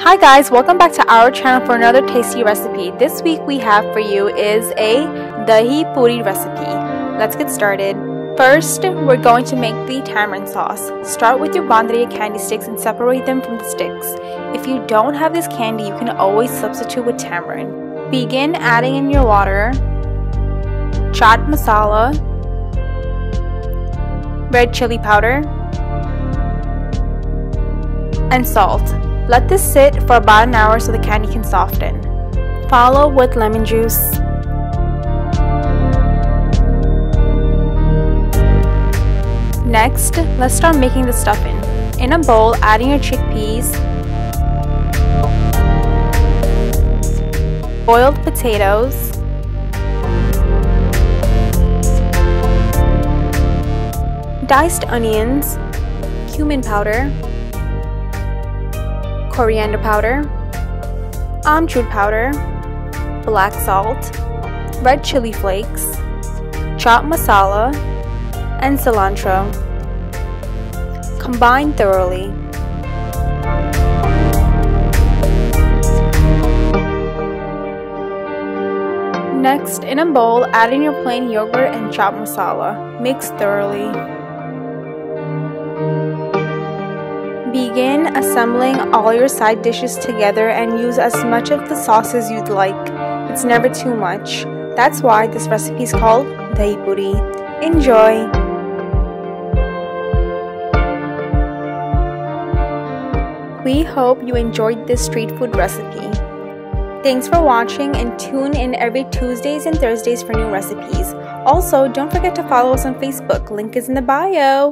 Hi guys, welcome back to our channel for another tasty recipe. This week we have for you is a Dahi Puri recipe. Let's get started. First, we're going to make the tamarind sauce. Start with your banderilla candy sticks and separate them from the sticks. If you don't have this candy, you can always substitute with tamarind. Begin adding in your water, chaat masala, red chili powder, and salt. Let this sit for about an hour so the candy can soften. Follow with lemon juice, next, let's start making the stuffing. In a bowl, add in your chickpeas, boiled potatoes, diced onions, cumin powder, coriander powder, amchur powder, black salt, red chili flakes, chopped masala, and cilantro. Combine thoroughly. Next, in a bowl, add in your plain yogurt and chopped masala. Mix thoroughly. Begin assembling all your side dishes together and use as much of the sauce as you'd like. It's never too much. That's why this recipe is called Dahi Puri. Enjoy! We hope you enjoyed this street food recipe. Thanks for watching and tune in every Tuesdays and Thursdays for new recipes. Also, don't forget to follow us on Facebook. Link is in the bio.